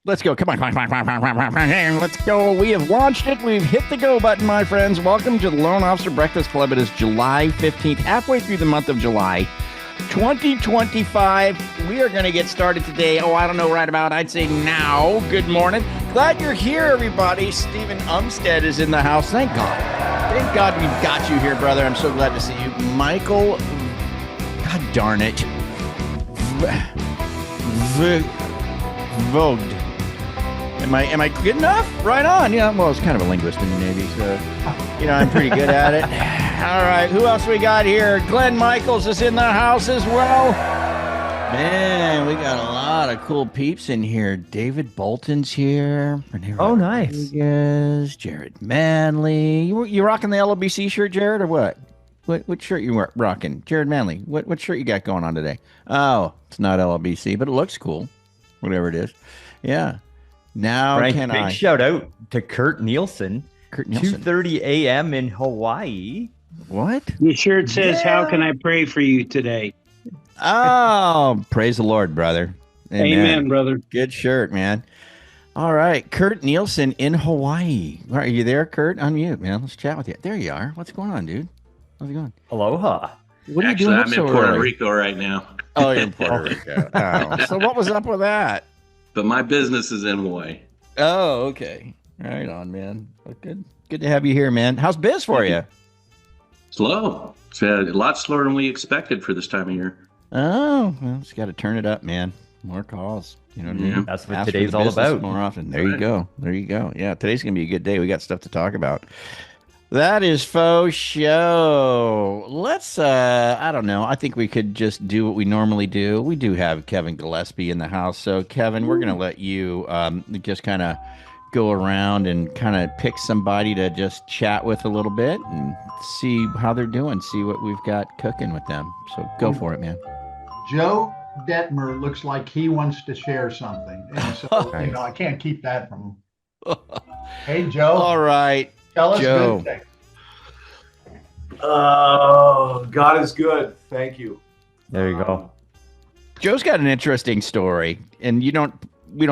Let's go. Come on. Let's go. We have launched it. We've hit the go button, my friends. Welcome to the Loan Officer Breakfast Club. It is July 15th, halfway through the month of July 2025. We are going to get started today. Oh, I don't know, right about, I'd say now. Good morning. Glad you're here, everybody. Stephen Umstead is in the house. Thank God. Thank God we've got you here, brother. I'm so glad to see you. Michael, God darn it. Vogued. Am I good enough? Right on. Yeah, well, I was kind of a linguist in the Navy, so, I'm pretty good at it. All right, who else we got here? Glenn Michaels is in the house as well. Man, we got a lot of cool peeps in here. David Bolton's here. Oh, nice. Jared Manley. You rocking the LOBC shirt, Jared, or what? What shirt you rocking? Jared Manley, what shirt you got going on today? Oh, it's not LLBC, but it looks cool. Whatever it is. Yeah. Now Frank, can big shout out to Kurt Nielsen. 2:30 a.m. in Hawaii. What? Your shirt says, "How can I pray for you today?" Oh, praise the Lord, brother. Amen, brother. Good shirt, man. All right, Kurt Nielsen in Hawaii. Are you there, Kurt? Unmute, man. Let's chat with you. There you are. What's going on, dude? How's it going? Aloha. What are you Actually, doing? I'm in Puerto Rico right now. Oh, you're in Puerto Rico. Oh, so what was up with that? But my business is in Hawaii. Oh, okay. Right on, man. Well, good to have you here, man. How's biz for you? Slow. It's a lot slower than we expected for this time of year. Oh, well, just got to turn it up, man. More calls. You know what I mean? That's what Ask today's for the all business about. more often. There you go. There you go. Yeah, today's going to be a good day. We got stuff to talk about. That is faux show. Let's, I don't know. I think we could just do what we normally do. We do have Kevin Gillespie in the house. So, Kevin, we're going to let you just kind of go around and kind of pick somebody to just chat with a little bit and see how they're doing, see what we've got cooking with them. So go for it, man. Joe Detmer looks like he wants to share something. And so, I can't keep that from him. Hey, Joe. All right. Tell us Joe. good things. Oh, God is good. Thank you. There you go. Joe's got an interesting story, and we don't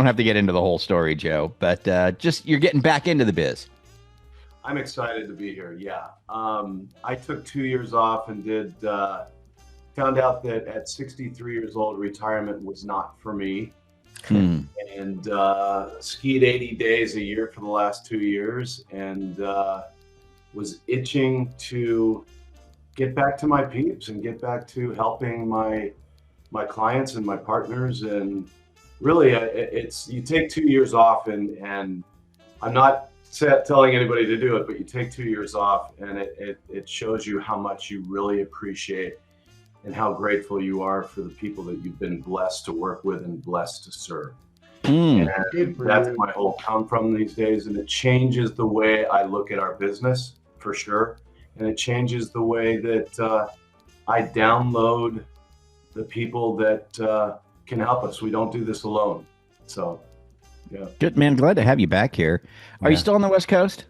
have to get into the whole story, Joe, but just you're getting back into the biz. I'm excited to be here. Yeah. I took 2 years off and found out that at 63 years old, retirement was not for me. And skied 80 days a year for the last 2 years and was itching to get back to my peeps and get back to helping my clients and my partners. And really, it's you take 2 years off and I'm not telling anybody to do it, but you take 2 years off and it shows you how much you really appreciate and how grateful you are for the people that you've been blessed to work with and blessed to serve. And that's my whole come from these days. And it changes the way I look at our business for sure. And it changes the way that I download the people that can help us. We don't do this alone. So, yeah. Good, man. Glad to have you back here. Are you still on the West Coast?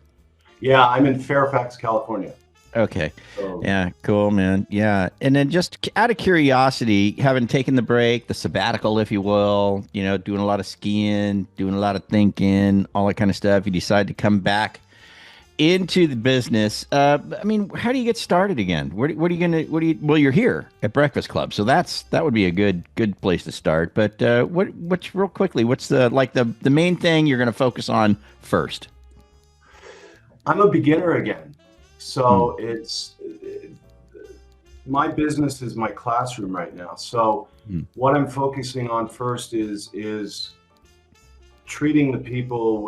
Yeah, I'm in Fairfax, California. Okay. So, Yeah, cool, man. Yeah. And then just out of curiosity, having taken the break, the sabbatical, if you will, doing a lot of skiing, doing a lot of thinking, all that kind of stuff, you decide to come back into the business. How do you get started again? Well, you're here at Breakfast Club, so that would be a good place to start. But what's real quickly, what's the main thing you're going to focus on first? I'm a beginner again. So my business is my classroom right now. So what I'm focusing on first is treating the people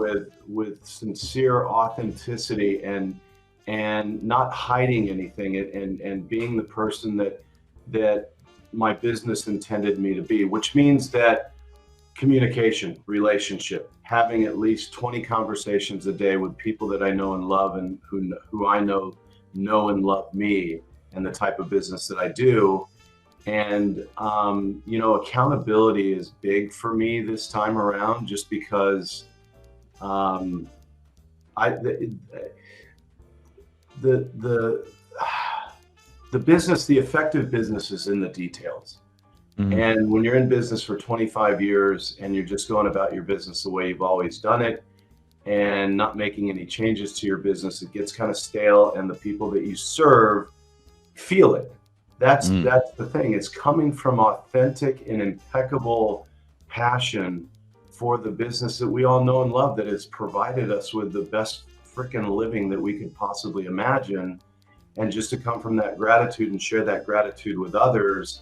with sincere authenticity and not hiding anything and being the person that my business intended me to be, which means that communication, relationship, having at least 20 conversations a day with people that I know and love and who I know and love me and the type of business that I do. And, accountability is big for me this time around, just because the business, the effective business is in the details. And when you're in business for 25 years and you're just going about your business the way you've always done it and not making any changes to your business, it gets kind of stale, and the people that you serve feel it. That's the thing. It's coming from authentic and impeccable passion for the business that we all know and love, that has provided us with the best freaking living that we could possibly imagine. And just to come from that gratitude and share that gratitude with others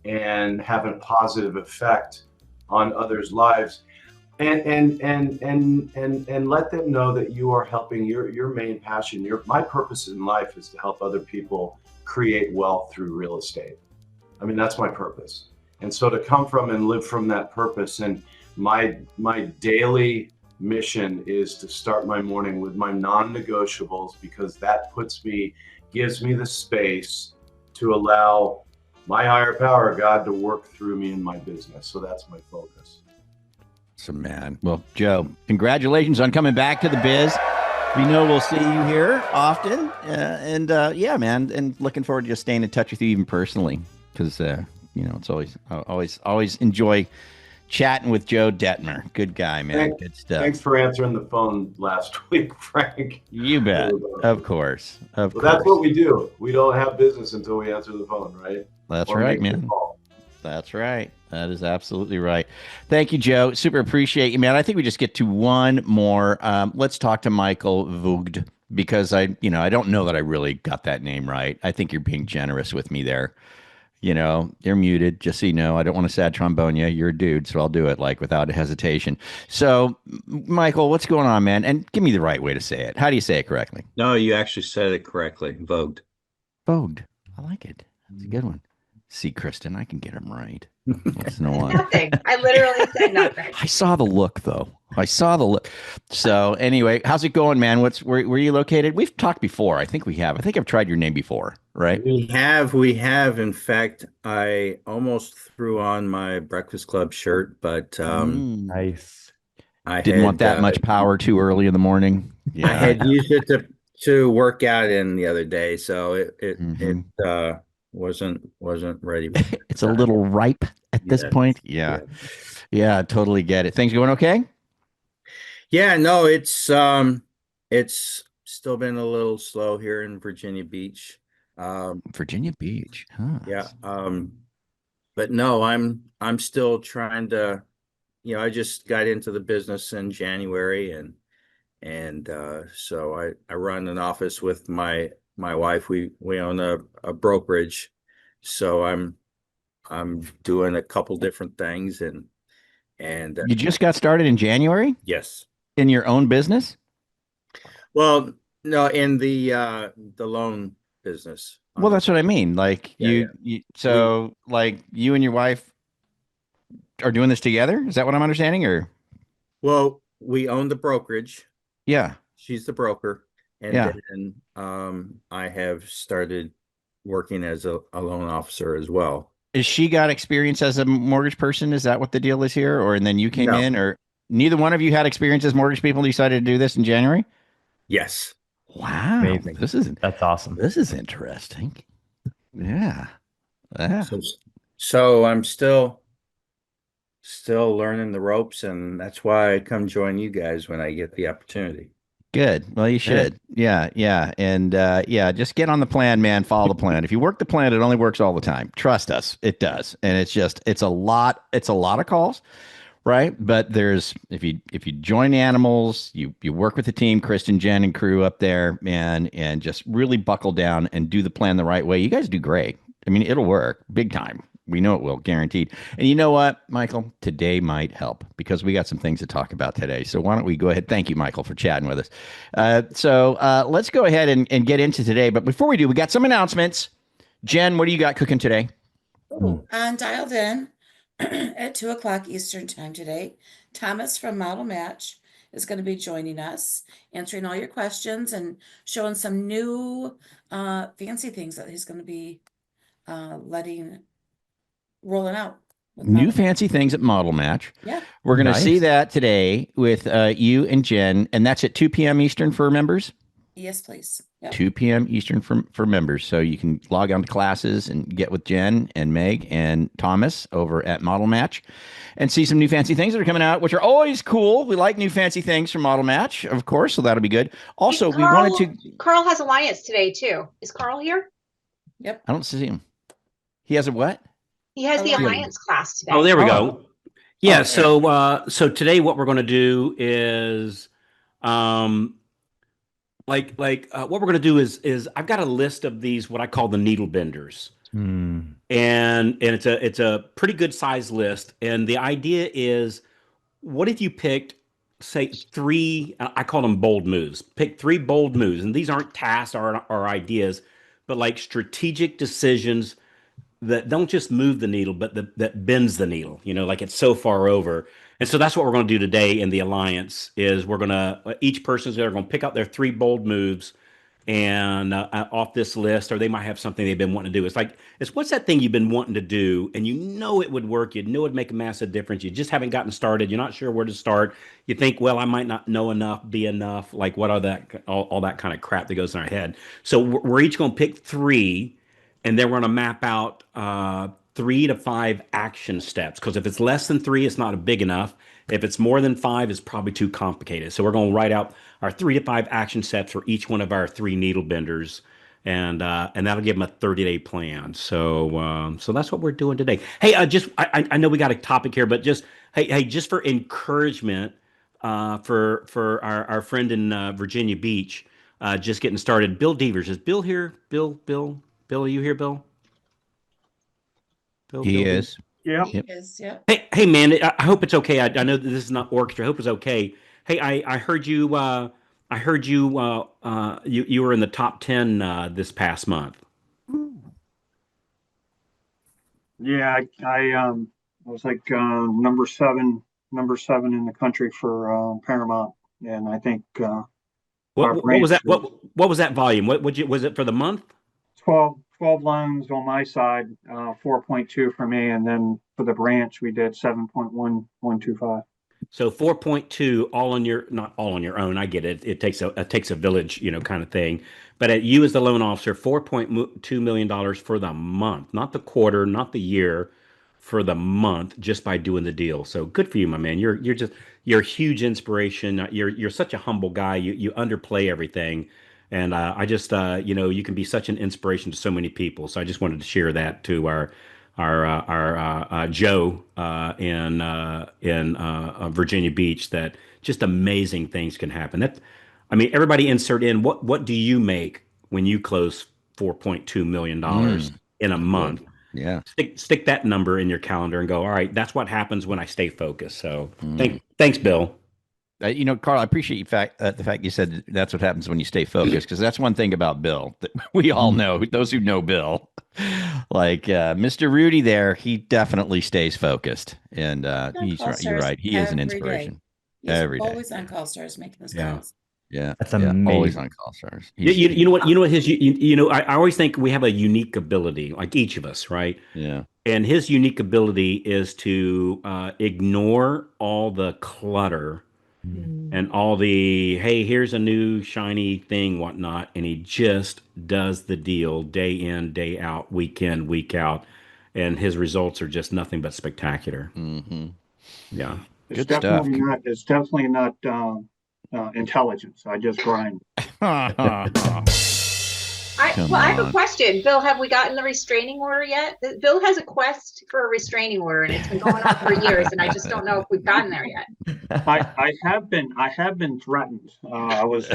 and have a positive effect on others' lives, and let them know that you are helping. Your main passion, my purpose in life is to help other people create wealth through real estate. I mean, that's my purpose. And so to come from and live from that purpose, and my daily mission is to start my morning with my non-negotiables, because that gives me the space to allow my higher power, God, to work through me in my business. So that's my focus. So, man. Well, Joe, congratulations on coming back to the biz. We know we'll see you here often. Yeah, man. And looking forward to just staying in touch with you even personally, because, it's always enjoy chatting with Joe Detmer. Good guy, man. Good stuff. Thanks for answering the phone last week, Frank. You bet. Of course. Of course. That's what we do. We don't have business until we answer the phone, right? That's right, man. That's right. That is absolutely right. Thank you, Joe. Super appreciate you, man. I think we just get to one more. Let's talk to Michael Voogd, because I don't know that I really got that name right. I think you're being generous with me there. You're muted, just so you know. I don't want to sad trombone you. You're a dude, so I'll do it without hesitation. So, Michael, what's going on, man? And give me the right way to say it. How do you say it correctly? No, you actually said it correctly. Vogued. Vogued. I like it. That's a good one. See, Kristen, I can get him right. Once in a while. Nothing. I literally said nothing. I saw the look, though. I saw the look. So anyway, how's it going, man? Where are you located? We've talked before. I think we have. I think I've tried your name before, right? We have. In fact, I almost threw on my Breakfast Club shirt, but nice. I didn't want that much power too early in the morning. Yeah. I had used it to work out in the other day, so it wasn't ready. It's a little ripe at this point. Yeah. Totally get it. Things going okay? Yeah, no, it's still been a little slow here in Virginia Beach. Virginia Beach, huh? Yeah. But no, I'm still trying to, I just got into the business in January, and so I run an office with my wife. We own a brokerage, so I'm doing a couple different things, and you just got started in January? Yes. In your own business? Well, no, in the loan business. Well, that's what I mean. Like you you and your wife are doing this together? Is that what I'm understanding? Or well, we own the brokerage. Yeah. She's the broker. And then I have started working as a loan officer as well. Is she got experience as a mortgage person? Is that what the deal is here? Or and then you came in, or neither one of you had experience as mortgage people and decided to do this in January? Yes. Wow. Amazing. That's awesome. This is interesting. Yeah. So I'm still learning the ropes, and that's why I come join you guys when I get the opportunity. Good. Well, you should. Yeah. And just get on the plan, man. Follow the plan. If you work the plan, it only works all the time. Trust us. It does. And it's a lot of calls, right? But if you join animals, you work with the team, Kristen, Jen, and crew up there, man, and just really buckle down and do the plan the right way. You guys do great. I mean, it'll work big time. We know it will, guaranteed. And you know what, Michael? Today might help because we got some things to talk about today. So why don't we go ahead? Thank you, Michael, for chatting with us. So let's go ahead and get into today. But before we do, we got some announcements. Jen, what do you got cooking today? I'm dialed in at 2:00 Eastern time today. Thomas from Model Match is going to be joining us, answering all your questions and showing some new fancy things that he's going to be rolling out. New fancy things at Model Match. Yeah. We're going to see that today with you and Jen, and that's at 2 p.m. Eastern for members? Yes, please. Yep. 2 p.m. Eastern for members. So you can log on to classes and get with Jen and Meg and Thomas over at Model Match and see some new fancy things that are coming out, which are always cool. We like new fancy things from Model Match, of course, so that'll be good. Also, we wanted to... Carl has Alliance today, too. Is Carl here? Yep. I don't see him. He has a what? He has the Alliance class today. Oh, there we go. Yeah, so today what we're going to do is what we're going to do is I've got a list of these what I call the needle benders. And it's a pretty good size list, and the idea is, what if you picked, say, 3, I call them bold moves. Pick 3 bold moves, and these aren't tasks or ideas, but like strategic decisions that don't just move the needle, but that bends the needle, like it's so far over. And so that's what we're going to do today in the Alliance is we're going to, each person's going to pick out their 3 bold moves and off this list, or they might have something they've been wanting to do. It's what's that thing you've been wanting to do, and it would work. You know it'd make a massive difference. You just haven't gotten started. You're not sure where to start. You think, well, I might not know enough, be enough. Like what are that, all that kind of crap that goes in our head. So we're each going to pick 3, and then we're going to map out 3 to 5 action steps. Because if it's less than 3, it's not big enough. If it's more than 5, it's probably too complicated. So we're going to write out our 3 to 5 action steps for each one of our 3 needle benders, and that'll give them a 30-day plan. So that's what we're doing today. Hey, I know we got a topic here, but just for encouragement, for our friend in Virginia Beach, just getting started. Bill Devers, is Bill here? Bill, are you here, Bill? He is. Yeah. He is, yep. Hey, man, I hope it's okay. I know that this is not orchestra. I hope it's okay. Hey, I heard you. You were in the top 10 this past month. Yeah, I was like number seven in the country for Paramount, and I think what was that? What was that volume? Was it for the month? 12 loans on my side, 4.2 for me, and then for the branch we did 7.1125. So 4.2, not all on your own. I get it. It takes a village, kind of thing. But at you as the loan officer, $4.2 million for the month, not the quarter, not the year, for the month, just by doing the deal. So good for you, my man. You're a huge inspiration. You're such a humble guy. You underplay everything. And I just, you can be such an inspiration to so many people. So I just wanted to share that to our Joe in Virginia Beach, that just amazing things can happen. Everybody insert in what do you make when you close $4.2 million in a month? Yeah. Stick that number in your calendar and go, all right, that's what happens when I stay focused. So thanks, Bill. Carl, I appreciate the fact you said that's what happens when you stay focused, because that's one thing about Bill that we all know, those who know Bill. Like Mr. Rudy there, he definitely stays focused. And you're right. He is an inspiration. Every day. Always on Call Stars making those calls. Yeah. That's amazing. Always on Call Stars. You know what I always think we have a unique ability, like each of us, right? Yeah. And his unique ability is to ignore all the clutter and all the, hey, here's a new shiny thing, whatnot. And he just does the deal day in, day out, week in, week out. And his results are just nothing but spectacular. Mm-hmm. Yeah. It's definitely not intelligence. I just grind. I have a question. Bill, have we gotten the restraining order yet? Bill has a quest for a restraining order, and it's been going on for years, and I just don't know if we've gotten there yet. I have been threatened. I was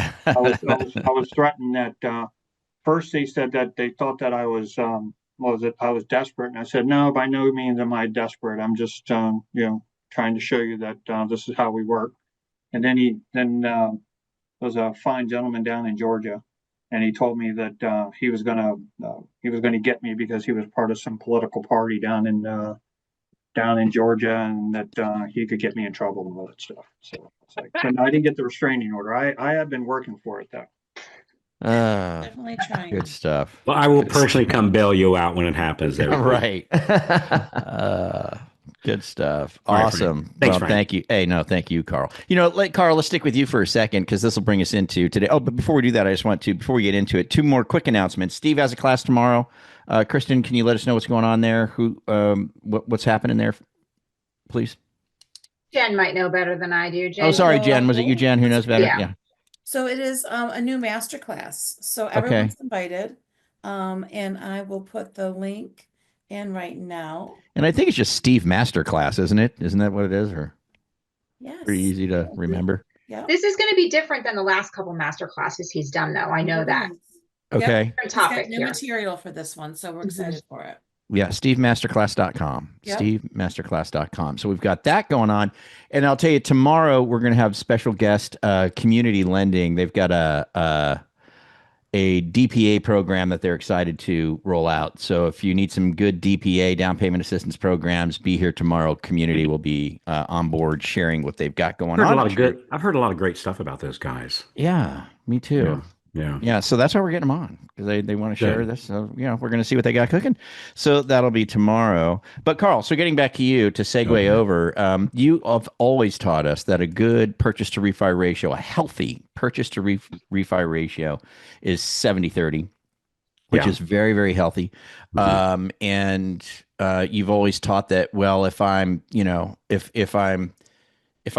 threatened that first they said that they thought that I was desperate, and I said, no, by no means am I desperate. I'm just trying to show you that this is how we work. And then there was a fine gentleman down in Georgia, and he told me that he was gonna get me because he was part of some political party down in Georgia, and that he could get me in trouble and all that stuff. So it's like, so I didn't get the restraining order. I have been working for it though. Definitely trying. Good stuff. Well, I will personally come bail you out when it happens. Right. Good stuff. All right, Awesome. Thanks, Well, Frank. thank you. Hey, no, thank you, Carl. Carl, let's stick with you for a second because this will bring us into today. Oh, but before we do that, I just want to, before we get into it, two more quick announcements. Steve has a class tomorrow. Kristen, can you let us know what's going on there? What's happening there, please? Jen might know better than I do. Jen, Oh, sorry, Jen. Was it you, Jen, who knows better? Yeah. Yeah. So it is a new master class. So everyone's invited. And I will put the link in right now. And I think it's just Steve Masterclass, isn't it? Isn't that what it is? Or yes, pretty easy to remember. Yeah. This is going to be different than the last couple master classes he's done, though. I know that. Okay. Yep. Got new material for this one, so we're excited for it. Yeah, stevemasterclass.com. Yep. stevemasterclass.com. So we've got that going on. And I'll tell you, tomorrow we're going to have special guest community lending. They've got a DPA program that they're excited to roll out. So if you need some good DPA, down payment assistance programs, be here tomorrow. Community will be on board sharing what they've got going on. I've heard a lot of great stuff about those guys. Yeah, me too. Yeah. So that's why we're getting them on, because they want to share this. So, we're going to see what they got cooking. So that'll be tomorrow. But Carl, so getting back to you to segue over, you have always taught us that a good purchase to refi ratio, a healthy purchase to refi ratio is 70-30, which is very, very healthy. And you've always taught that, well, if I'm, if I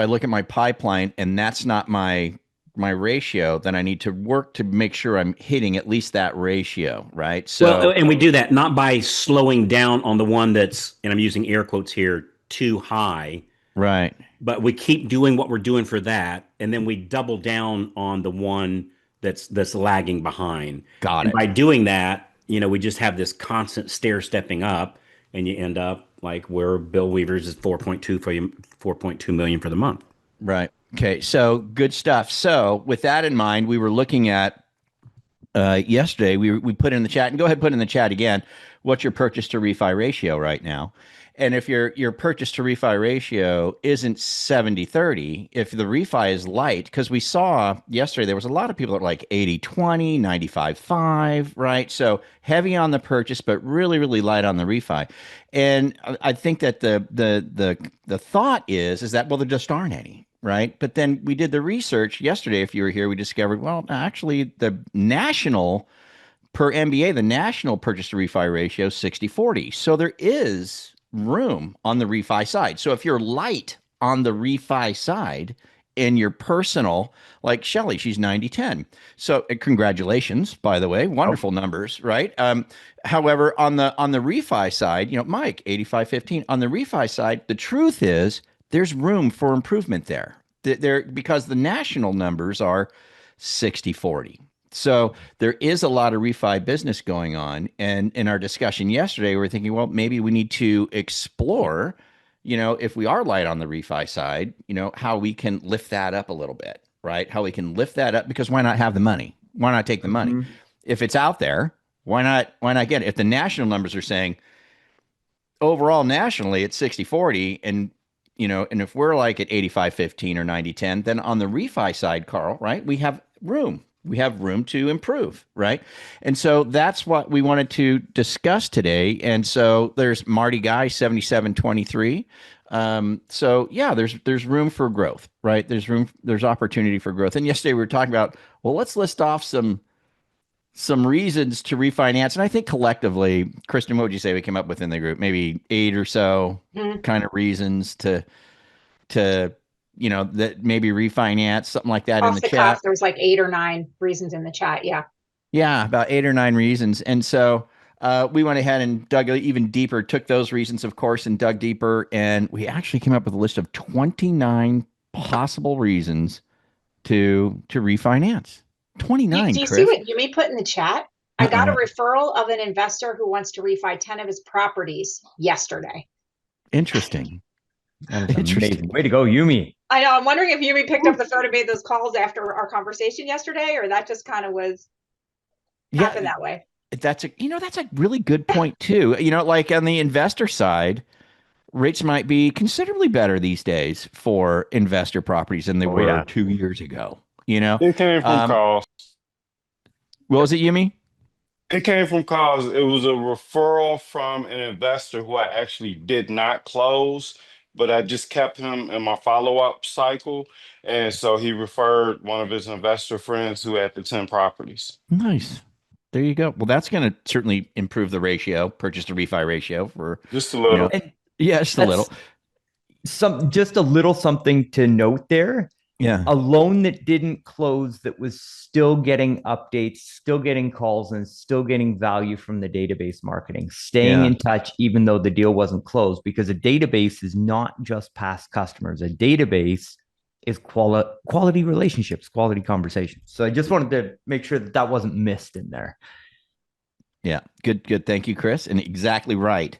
look at my pipeline and that's not my ratio, then I need to work to make sure I'm hitting at least that ratio, right? So, and we do that not by slowing down on the one that's, and I'm using air quotes here, too high, right? But we keep doing what we're doing for that, and then we double down on the one that's lagging behind. Got it. By doing that, we just have this constant stair stepping up, and you end up like where Bill Weaver's is 4.2 million for the month. Right. Okay, so good stuff. So with that in mind, we were looking at yesterday, we put in the chat, and go ahead and put in the chat again, what's your purchase to refi ratio right now? And if your purchase to refi ratio isn't 70-30, if the refi is light, because we saw yesterday there was a lot of people that were like 80-20, 95-5, right? So heavy on the purchase, but really, really light on the refi. And I think that the thought is that, well, there just aren't any. Right. But then we did the research yesterday. If you were here, we discovered, well, actually, the national per MBA, the national purchase to refi ratio is 60-40. So there is room on the refi side. So if you're light on the refi side in your personal, like Shelly, she's 90-10. So congratulations, by the way, wonderful numbers, right? However, on the refi side, Mike, 85-15. On the refi side, the truth is, there's room for improvement there. Because the national numbers are 60-40. So there is a lot of refi business going on. And in our discussion yesterday, we were thinking, well, maybe we need to explore, if we are light on the refi side, how we can lift that up a little bit, right? How we can lift that up, because why not have the money? Why not take the money? If it's out there, why not get it? If the national numbers are saying overall nationally it's 60-40, and if we're like at 85-15 or 90-10, then on the refi side, Carl, right, we have room. We have room to improve, right? And so that's what we wanted to discuss today. And so there's Marty Guy, 77-23. So yeah, there's room for growth, right? There's opportunity for growth. And yesterday we were talking about, well, let's list off some reasons to refinance. And I think collectively, Kristen, what would you say we came up with in the group? Maybe 8 or so kind of reasons to that maybe refinance, something like that. In the chat. There was like 8 or 9 reasons in the chat. Yeah, about 8 or 9 reasons. And so we went ahead and dug even deeper, took those reasons, of course, and dug deeper. And we actually came up with a list of 29 possible reasons to refinance. 29. Do you see what Yumi put in the chat? I got a referral of an investor who wants to refi 10 of his properties yesterday. Interesting. Amazing. Way to go, Yumi. I know. I'm wondering if Yumi picked up the phone and made those calls after our conversation yesterday, or that just kind of was happened that way. That's a really good point too. Like on the investor side, rates might be considerably better these days for investor properties than they were 2 years ago. Calls. What was it, Yumi? It came from cause it was a referral from an investor who I actually did not close, but I just kept him in my follow-up cycle. And so he referred one of his investor friends who had the 10 properties. Nice. There you go. Well, that's going to certainly improve the ratio, purchase to refi ratio for, Just a you know, little. And yeah, just a little. that's just a little something to note there. Yeah. A loan that didn't close that was still getting updates, still getting calls, and still getting value from the database marketing, staying Yeah. in touch even though the deal wasn't closed, because a database is not just past customers. A database is quality relationships, quality conversations. So I just wanted to make sure that that wasn't missed in there. Yeah, good. Thank you, Chris. And exactly right.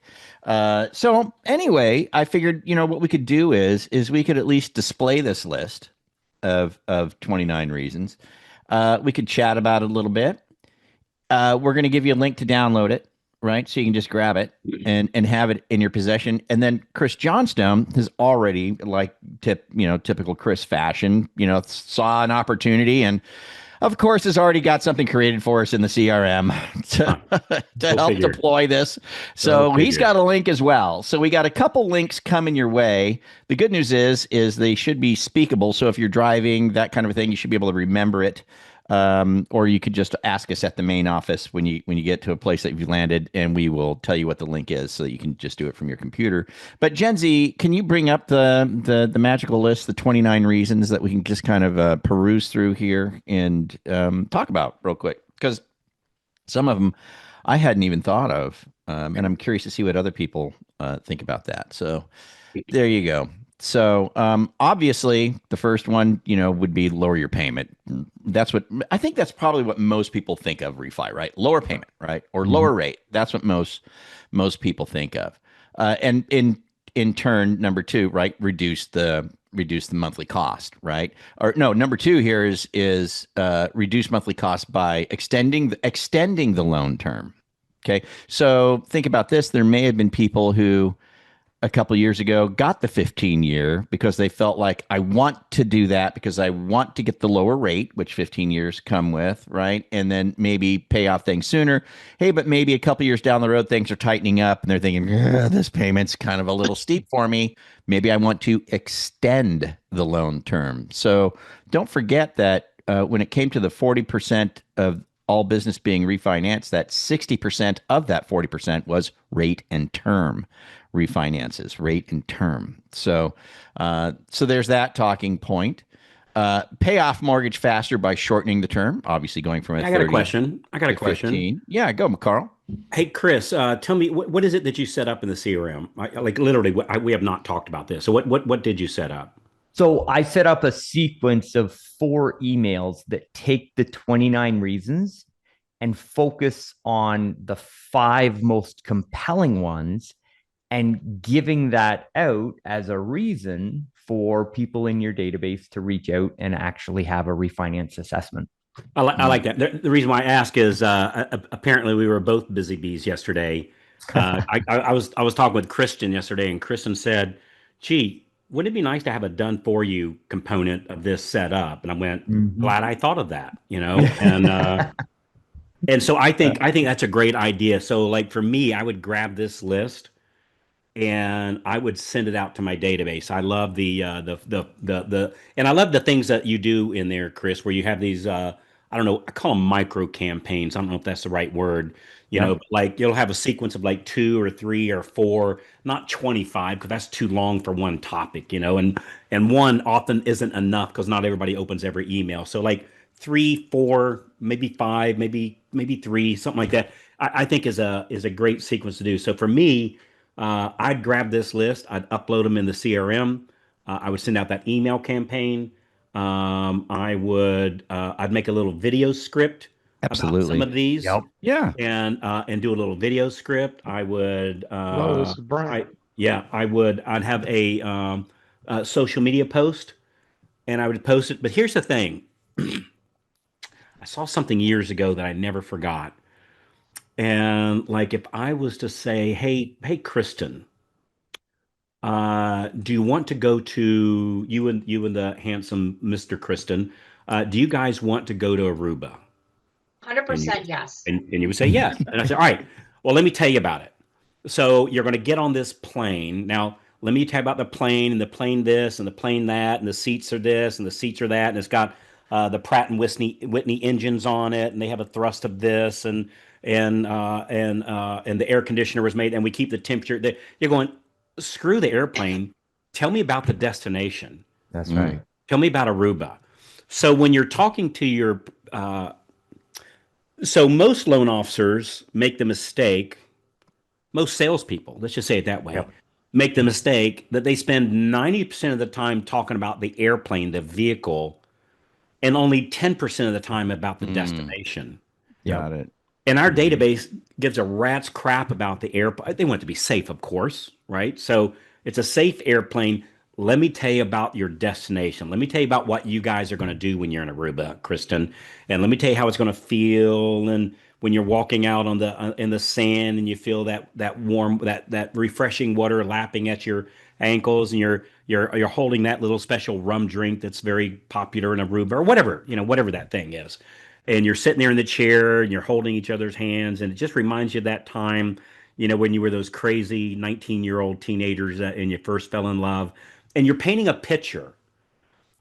So anyway, I figured, what we could do is we could at least display this list of 29 reasons. We could chat about it a little bit. We're going to give you a link to download it, right? So you can just grab it and have it in your possession. And then Chris Johnstone has already, like typical Chris fashion, saw an opportunity and of course, has already got something created for us in the CRM to help deploy this. So he's got a link as well. So we got a couple links coming your way. The good news is they should be speakable. So if you're driving, that kind of a thing, you should be able to remember it. Or you could just ask us at the main office when you get to a place that you've landed, and we will tell you what the link is, so that you can just do it from your computer. But Jenzy, can you bring up the magical list, the 29 reasons that we can just kind of peruse through here and talk about real quick? Because some of them I hadn't even thought of, and I'm curious to see what other people think about that. So there you go. So obviously the first one, would be lower your payment. I think that's probably what most people think of refi, right? Lower payment, right? Or lower rate. That's what most people think of. And in turn, number two, right? Reduce the monthly cost, right? Or no, number two here is reduce monthly cost by extending the loan term. Okay. So think about this. There may have been people who a couple years ago got the 15-year because they felt like, I want to do that because I want to get the lower rate, which 15 years come with, right? And then maybe pay off things sooner. Hey, but maybe a couple years down the road, things are tightening up and they're thinking, this payment's kind of a little steep for me. Maybe I want to extend the loan term. So don't forget that when it came to the 40% of all business being refinanced, that 60% of that 40% was rate and term refinances, rate and term. So there's that talking point. Pay off mortgage faster by shortening the term, obviously going from I got a question. to 15. Yeah, go, Carl. Hey, Chris, tell me what is it that you set up in the CRM? Like literally, we have not talked about this. So what did you set up? So I set up a sequence of 4 emails that take the 29 reasons and focus on the 5 most compelling ones and giving that out as a reason for people in your database to reach out and actually have a refinance assessment. I like that. The reason why I ask is apparently we were both busy bees yesterday. I was talking with Kristen yesterday, and Kristen said, "Gee, wouldn't it be nice to have a done for you component of this set up?" And I went, "Glad I thought of that," and so I think that's a great idea. So like for me, I would grab this list and I would send it out to my database. I love and I love the things that you do in there, Chris, where you have these I don't know, I call them micro campaigns. I don't know if that's the right word. But like you'll have a sequence of like 2 or 3 or 4, not 25, because that's too long for one topic, and one often isn't enough because not everybody opens every email. So like 3, 4, maybe 5, maybe 3, something like that. I think is a great sequence to do. So for me, I'd grab this list, I'd upload them in the CRM, I would send out that email campaign. I'd make a little video script about some of these. Yep. Yeah. And do a little video script. I would. Hello, this is Brian. I'd have a social media post, and I would post it. But here's the thing: I saw something years ago that I never forgot. And like, if I was to say, hey, Kristen, do you want to go to you and the handsome Mr. Kristen? Do you guys want to go to Aruba? 100% yes. And you would say yes. And I said, all right, well, let me tell you about it. So you're going to get on this plane. Now, let me tell you about the plane and the plane this and the plane that, and the seats are this and the seats are that. And it's got the Pratt and Whitney engines on it, and they have a thrust of this, and the air conditioner was made, and we keep the temperature. You're going, screw the airplane. Tell me about the destination. That's right. Tell me about Aruba. So when you're talking to your, so most loan officers make the mistake, most salespeople, let's just say it that way, make the mistake that they spend 90% of the time talking about the airplane, the vehicle, and only 10% of the time about the destination. Got it. And our database gives a rat's crap about the airplane. They want it to be safe, of course, right? So it's a safe airplane. Let me tell you about your destination. Let me tell you about what you guys are going to do when you're in Aruba, Kristen. And let me tell you how it's going to feel. And when you're walking out on the in the sand and you feel that warm, that refreshing water lapping at your ankles, and you're holding that little special rum drink that's very popular in Aruba, or whatever, whatever that thing is. And you're sitting there in the chair and you're holding each other's hands, and it just reminds you of that time, when you were those crazy 19-year-old teenagers and you first fell in love, and you're painting a picture,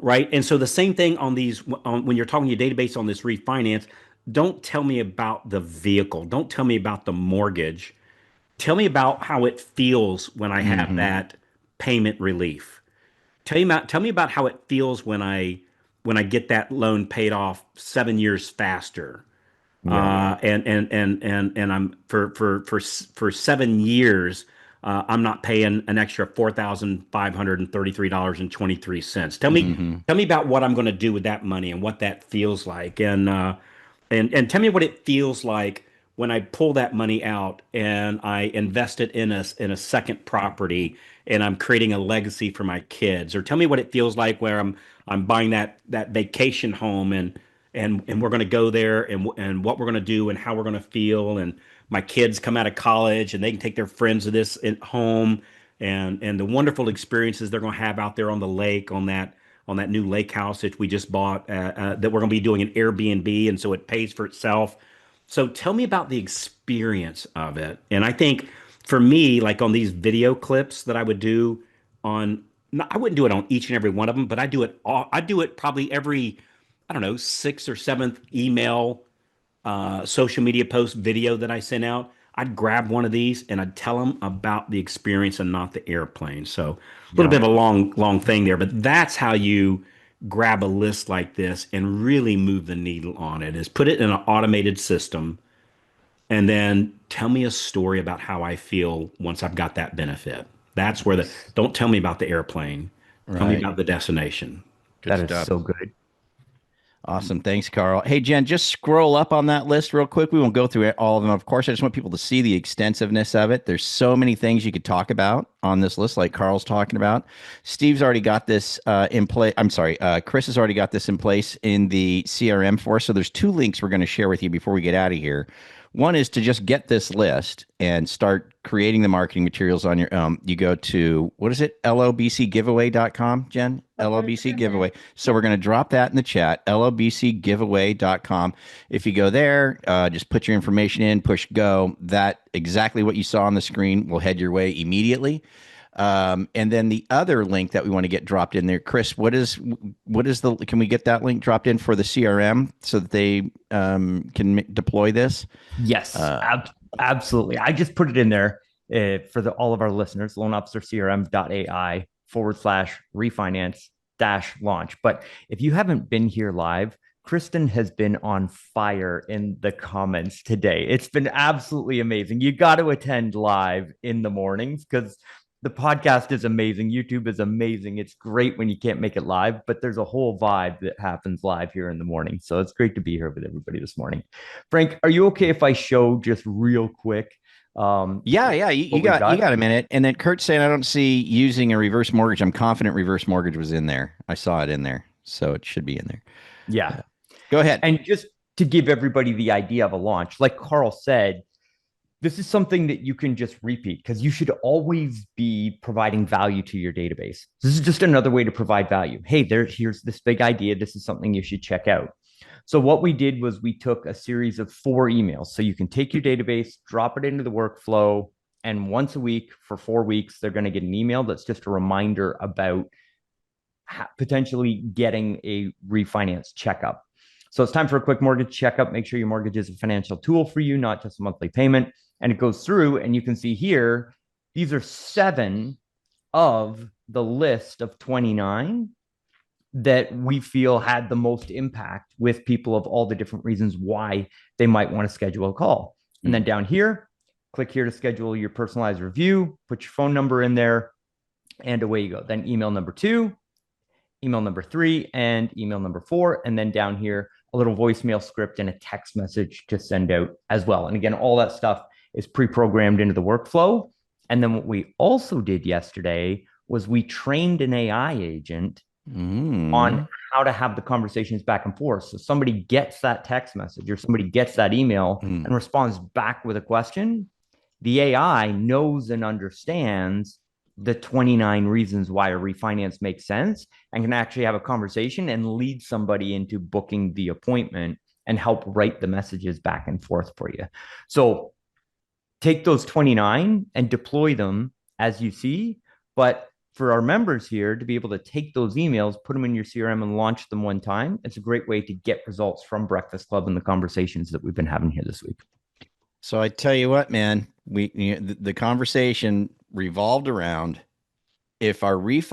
right? And so the same thing when you're talking to your database on this refinance. Don't tell me about the vehicle. Don't tell me about the mortgage. Tell me about how it feels when I have that payment relief. Tell me about how it feels when I get that loan paid off 7 years faster. And I'm for 7 years, I'm not paying an extra $4,533.23. Tell me about what I'm going to do with that money and what that feels like, and tell me what it feels like when I pull that money out and I invest it in a second property, and I'm creating a legacy for my kids. Or tell me what it feels like where I'm buying that vacation home, and we're going to go there, and what we're going to do and how we're going to feel, and my kids come out of college and they can take their friends to this at home, and the wonderful experiences they're going to have out there on the lake, on that new lake house that we just bought, that we're going to be doing an Airbnb, and so it pays for itself. So tell me about the experience of it. And I think for me, like on these video clips that I would do I wouldn't do it on each and every one of them, but I do it probably every, I don't know, sixth or seventh email, social media post video that I send out. I'd grab one of these and I'd tell them about the experience and not the airplane. So a little bit of a long thing there, but that's how you grab a list like this and really move the needle on it, is put it in an automated system and then tell me a story about how I feel once I've got that benefit. That's where don't tell me about the airplane. Tell me about the destination. That is so good. Awesome. Thanks, Carl. Hey, Jen, just scroll up on that list real quick. We won't go through all of them. Of course, I just want people to see the extensiveness of it. There's so many things you could talk about on this list, like Carl's talking about. Steve's already got this in place. I'm sorry. Chris has already got this in place in the CRM for us. So there's two links we're going to share with you before we get out of here. One is to just get this list and start creating the marketing materials on your own. You go to, what is it? lobcgiveaway.com, Jen? LOBC giveaway. So we're going to drop that in the chat, lobcgiveaway.com. If you go there, just put your information in, push go. That exactly what you saw on the screen will head your way immediately. And then the other link that we want to get dropped in there, Chris, can we get that link dropped in for the CRM so that they can deploy this? Yes, absolutely. I just put it in there for all of our listeners, loanofficercrm.ai/refinance-launch. But if you haven't been here live, Kristen has been on fire in the comments today. It's been absolutely amazing. You got to attend live in the mornings, because the podcast is amazing. YouTube is amazing. It's great when you can't make it live, but there's a whole vibe that happens live here in the morning. So it's great to be here with everybody this morning. Frank, are you okay if I show just real quick? Yeah. You got a minute. And then Kurt's saying, I don't see using a reverse mortgage. I'm confident reverse mortgage was in there. I saw it in there. So it should be in there. Yeah. Go ahead. And just to give everybody the idea of a launch, like Carl said, this is something that you can just repeat, because you should always be providing value to your database. This is just another way to provide value. Hey, here's this big idea. This is something you should check out. So what we did was we took a series of 4 emails. So you can take your database, drop it into the workflow, and once a week for 4 weeks, they're going to get an email that's just a reminder about potentially getting a refinance checkup. So it's time for a quick mortgage checkup. Make sure your mortgage is a financial tool for you, not just a monthly payment. And it goes through, and you can see here, these are 7 of the list of 29 that we feel had the most impact with people of all the different reasons why they might want to schedule a call. And then down here, click here to schedule your personalized review, put your phone number in there, and away you go. Then email number 2, email number 3, and email number 4. And then down here, a little voicemail script and a text message to send out as well. And again, all that stuff is pre-programmed into the workflow. And then what we also did yesterday was we trained an AI agent on how to have the conversations back and forth. So somebody gets that text message or somebody gets that email and responds back with a question. The AI knows and understands the 29 reasons why a refinance makes sense and can actually have a conversation and lead somebody into booking the appointment and help write the messages back and forth for you. So take those 29 and deploy them as you see. But for our members here to be able to take those emails, put them in your CRM and launch them one time, it's a great way to get results from Breakfast Club and the conversations that we've been having here this week. So I tell you what, man, the conversation revolved around if our purchase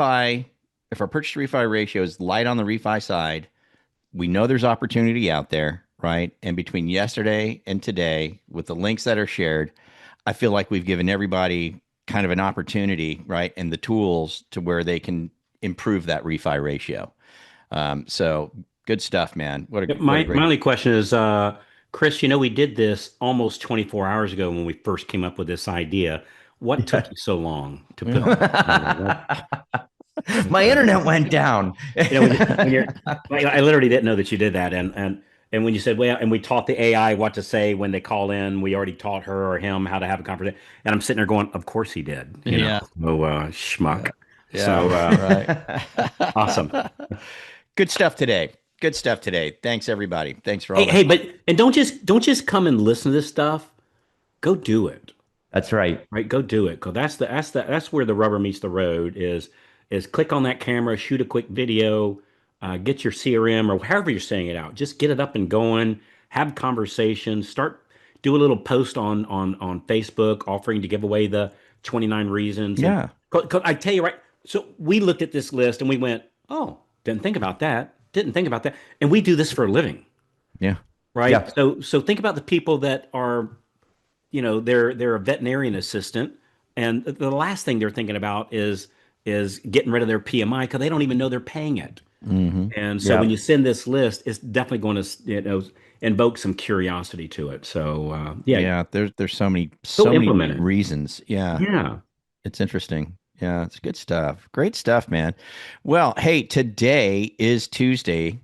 to refi ratio is light on the refi side, we know there's opportunity out there, right? And between yesterday and today, with the links that are shared, I feel like we've given everybody kind of an opportunity, right? And the tools to where they can improve that refi ratio. So good stuff, man. My only question is, Chris, we did this almost 24 hours ago when we first came up with this idea. What took you so long to put My internet went down. I literally didn't know that you did that. And when you said, well, and we taught the AI what to say when they call in, we already taught her or him how to have a conversation. And I'm sitting there going, of course he did. Schmuck. Yeah. So, Right. Awesome. Good stuff today. Good stuff today. Thanks everybody. Thanks for all that. Hey, and don't just come and listen to this stuff. Go do it. That's right. Right. Go do it. Cause that's where the rubber meets the road is click on that camera, shoot a quick video, get your CRM or however you're saying it out. Just get it up and going, have conversations, do a little post on Facebook offering to give away the 29 reasons. Yeah. Cause I tell you, right. So we looked at this list and we went, oh, didn't think about that. And we do this for a living. Yeah. Right. Yeah. So think about the people that are, they're a veterinarian assistant, and the last thing they're thinking about is getting rid of their PMI because they don't even know they're paying it. Mm-hmm. And so when you send this list, it's definitely going to invoke some curiosity to it. So yeah, there's so many reasons. Yeah, it's interesting. Yeah, it's good stuff. Great stuff, man. Well, hey, today is Tuesday.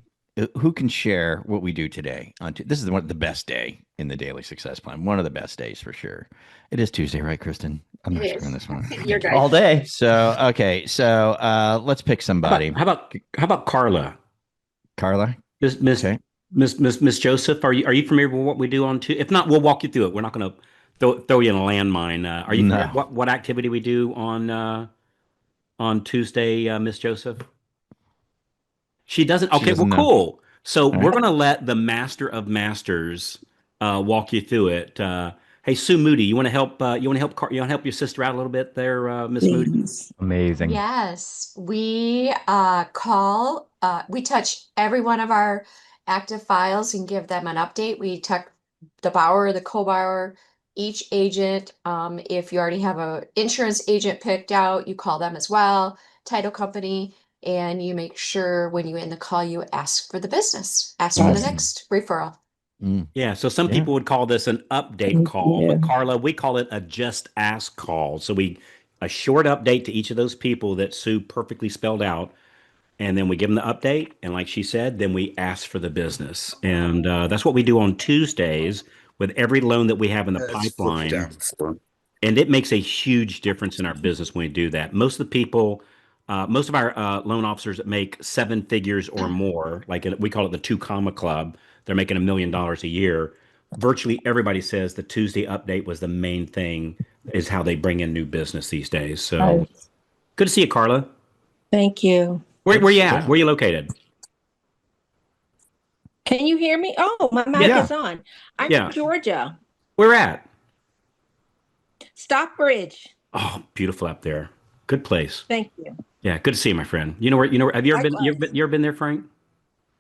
Who can share what we do today? This is the best day in the Daily Success Plan. One of the best days for sure. It is Tuesday, right, Kristen? I'm not sure on this one. You're good. All day. So okay, let's pick somebody. How about Carla? Carla, Miss Joseph, are you familiar with what we do on Tuesday? If not, we'll walk you through it. We're not going to throw you in a landmine. Are you familiar with what activity we do on Tuesday, Miss Joseph? She doesn't. Okay, well, cool. So we're going to let the master of masters walk you through it. Hey, Sue Moody, you want to help? You want to help your sister out a little bit there, Miss Moody? Amazing. Yes, we we touch every one of our active files and give them an update. We touch the borrower, the co-borrower, each agent. If you already have an insurance agent picked out, you call them as well, title company. And you make sure when you end the call, you ask for the business, ask for the next referral. Yeah. So some people would call this an update call, but Carla, we call it a just ask call. So a short update to each of those people that Sue perfectly spelled out. And then we give them the update. And like she said, then we ask for the business. And that's what we do on Tuesdays with every loan that we have in the pipeline. And it makes a huge difference in our business when we do that. Most of the people most of our loan officers that make 7 figures or more, like we call it the 2 comma club, they're making $1 million a year. Virtually everybody says the Tuesday update was the main thing, is how they bring in new business these days. So good to see you, Carla. Thank you. Where you at? Where are you located? Can you hear me? Oh, my mic Yeah. is on. I'm Yeah. in Georgia. Where at? Stockbridge. Oh, beautiful up there. Good place. Thank you. Yeah, good to see you, my friend. You know where? Have you ever been? You ever been there, Frank?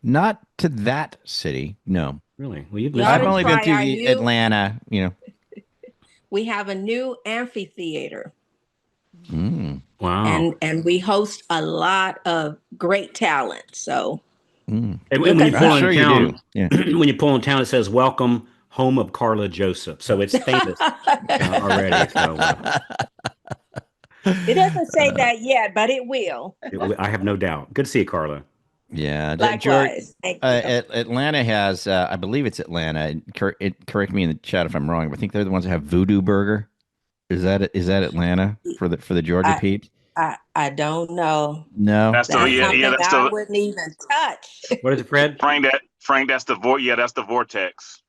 Not to that city, no. Really? Well, I've only been to Atlanta. You know. We have a new amphitheater. Wow. And we host a lot of great talent. So. And when you pull in town, yeah. When you pull in town, it says "Welcome, home of Carla Joseph." So it's famous already. So, it doesn't say that yet, but it will. I have no doubt. Good to see you, Carla. Yeah, likewise. Atlanta has, I believe it's Atlanta. Correct me in the chat if I'm wrong, but I think they're the ones that have Voodoo Burger. Is that Atlanta for the Georgia peeps? I don't know. No, that's something I wouldn't even touch. What is it, Fred? Frank, that's the Vortex.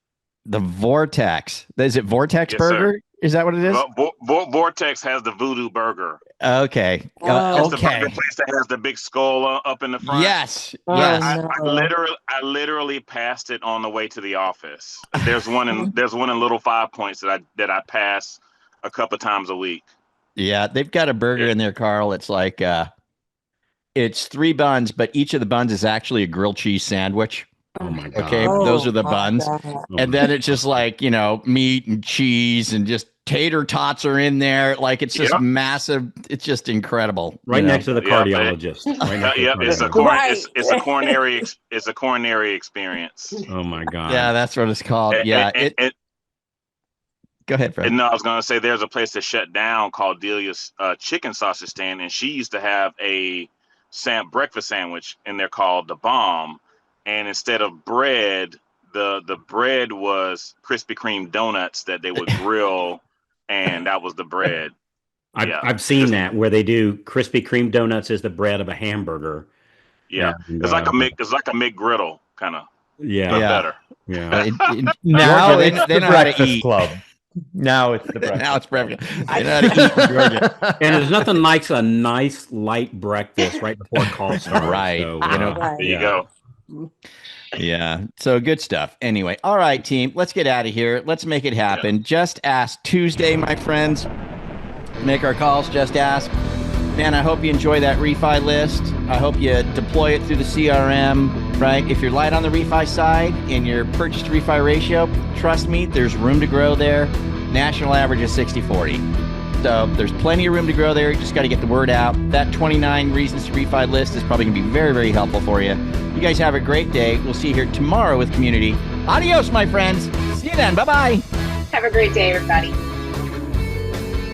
The Vortex. Is it Vortex Yes, Burger? Sir. Is that what it is? Vortex has the Voodoo Burger. Okay. It's okay. the burger place that has the big skull up in the front. Yes. Yes. No. I literally passed it on the way to the office. There's one in Little 5 Points that I pass a couple times a week. Yeah, they've got a burger in there, Carl. It's like it's 3 buns, but each of the buns is actually a grilled cheese sandwich. Oh my God. Okay, those are the buns. God. And then it's just like, meat and cheese and just tater tots are in there. Like it's just massive. It's just incredible. Right next to the cardiologist. It's a coronary experience. Oh my God. Yeah, that's what it's called. Go ahead, Fred. No, I was going to say there's a place that shut down called Delia's Chicken Sausage Stand, and she used to have a breakfast sandwich in there called the Bomb, and instead of bread, the bread was Krispy Kreme donuts that they would grill, and that was the bread. I've seen that where they do Krispy Kreme donuts as the bread of a hamburger. Yeah, and, it's like a McGriddle kind of. Yeah, better. Yeah. Now they it's know the how to Breakfast eat. Club. Now it's the breakfast. Now it's breakfast. They know how to eat in Georgia. And there's nothing like a nice light breakfast right before call starts. Right. So, There you go. Yeah. So good stuff. Anyway, all right, team. Let's get out of here. Let's make it happen. Yeah. Just Ask Tuesday, my friends. Make our calls. Just ask. Man, I hope you enjoy that refi list. I hope you deploy it through the CRM, right? If you're light on the refi side and your purchase to refi ratio, trust me, there's room to grow there. National average is 60-40. So there's plenty of room to grow there. You just got to get the word out. That 29 reasons to refi list is probably going to be very, very helpful for you. You guys have a great day. We'll see you here tomorrow with Community. Adios, my friends. See you then. Bye-bye. Have a great day, everybody.